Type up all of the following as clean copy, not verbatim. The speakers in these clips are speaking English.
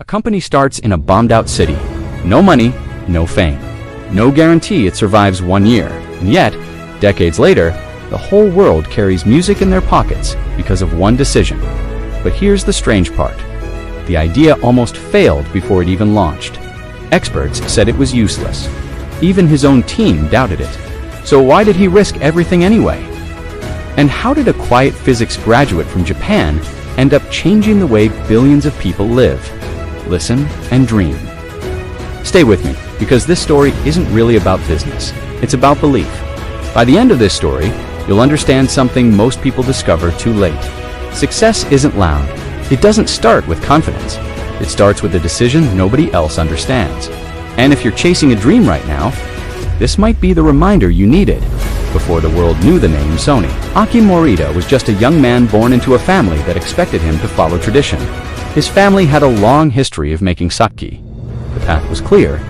company starts in a bombed-out city. No money, no fame. No guarantee it survives 1 year. And yet, decades later, the whole world carries music in their pockets because of one decision. But here's the strange part. The idea almost failed before it even launched. Experts said it was useless. Even his own team doubted it. So why did he risk everything anyway? And how did a quiet physics graduate from Japan end up changing the way billions of people live, listen, and dream? Stay with me, because this story isn't really about business. It's about belief. By the end of this story, you'll understand something most people discover too late. Success isn't loud. It doesn't start with confidence. It starts with a decision nobody else understands. And if you're chasing a dream right now, this might be the reminder you needed. Before the world knew the name Sony, Aki Morita was just a young man born into a family that expected him to follow tradition. His family had a long history of making sake. The path was clear.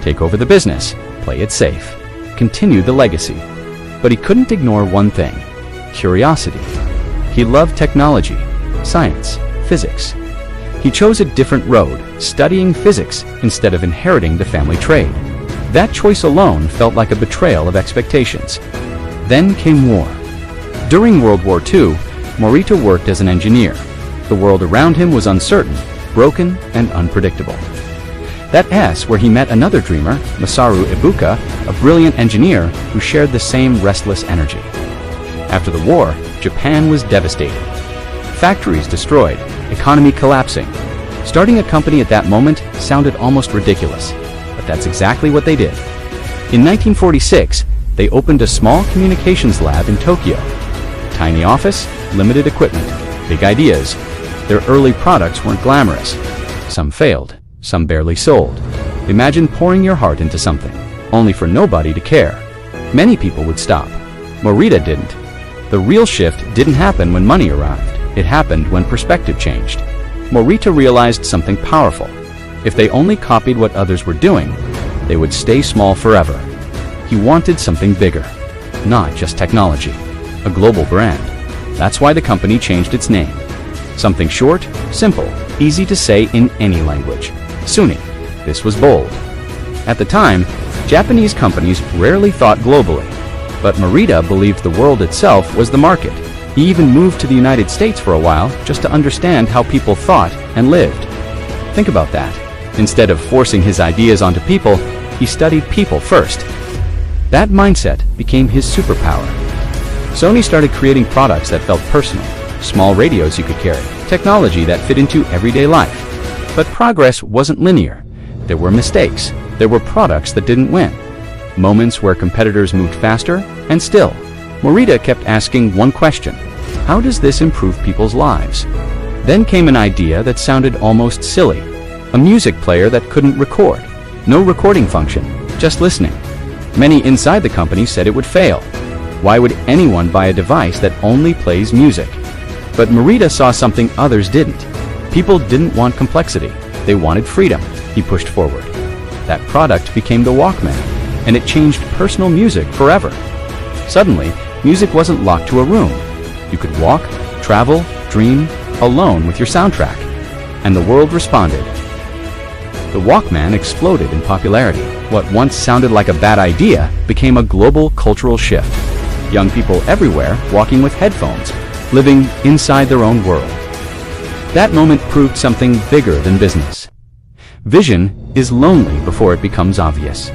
Take over the business, play it safe, continue the legacy. But he couldn't ignore one thing: curiosity. He loved technology, science, physics. He chose a different road, studying physics instead of inheriting the family trade. That choice alone felt like a betrayal of expectations. Then came war. During World War II, Morita worked as an engineer. The world around him was uncertain, broken, and unpredictable. That S where he met another dreamer, Masaru Ibuka, a brilliant engineer who shared the same restless energy. After the war, Japan was devastated. Factories destroyed, economy collapsing. Starting a company at that moment sounded almost ridiculous, but that's exactly what they did. In 1946, they opened a small communications lab in Tokyo. Tiny office, limited equipment, big ideas. Their early products weren't glamorous. Some failed, some barely sold. Imagine pouring your heart into something, only for nobody to care. Many people would stop. Morita didn't. The real shift didn't happen when money arrived. It happened when perspective changed. Morita realized something powerful. If they only copied what others were doing, they would stay small forever. He wanted something bigger, not just technology, a global brand. That's why the company changed its name. Something short, simple, easy to say in any language. Sony. This was bold. At the time, Japanese companies rarely thought globally, but Morita believed the world itself was the market. He even moved to the United States for a while just to understand how people thought and lived. Think about that. Instead of forcing his ideas onto people, he studied people first. That mindset became his superpower. Sony started creating products that felt personal, small radios you could carry, technology that fit into everyday life. But progress wasn't linear. There were mistakes. There were products that didn't win. Moments where competitors moved faster, and still, Morita kept asking one question: how does this improve people's lives? Then came an idea that sounded almost silly. A music player that couldn't record. No recording function, just listening. Many inside the company said it would fail. Why would anyone buy a device that only plays music? But Morita saw something others didn't. People didn't want complexity. They wanted freedom. He pushed forward. That product became the Walkman, and it changed personal music forever. Suddenly, music wasn't locked to a room. You could walk, travel, dream, alone with your soundtrack. And the world responded. The Walkman exploded in popularity. What once sounded like a bad idea became a global cultural shift. Young people everywhere walking with headphones, living inside their own world. That moment proved something bigger than business. Vision is lonely before it becomes obvious.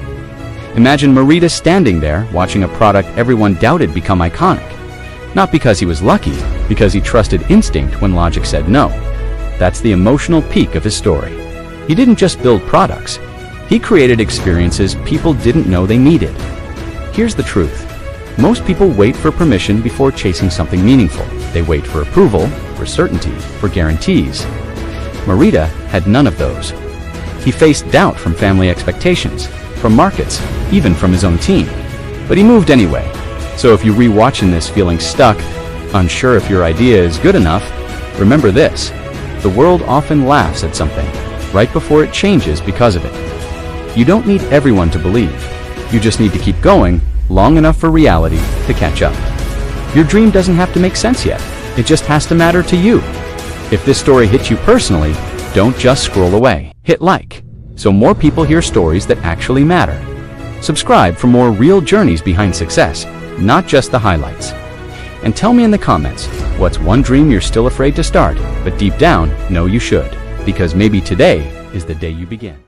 Imagine Morita standing there watching a product everyone doubted become iconic. Not because he was lucky, because he trusted instinct when logic said no. That's the emotional peak of his story. He didn't just build products. He created experiences people didn't know they needed. Here's the truth. Most people wait for permission before chasing something meaningful. They wait for approval, for certainty, for guarantees. Morita had none of those. He faced doubt from family expectations, from markets, even from his own team. But he moved anyway. So if you're rewatching this feeling stuck, unsure if your idea is good enough, remember this. The world often laughs at something right before it changes because of it. You don't need everyone to believe. You just need to keep going long enough for reality to catch up. Your dream doesn't have to make sense yet. It just has to matter to you. If this story hits you personally, Don't just scroll away. Hit like, so more people hear stories that actually matter. Subscribe for more real journeys behind success, not just the highlights. And tell me in the comments, what's one dream you're still afraid to start, but deep down know you should? Because maybe today is the day you begin.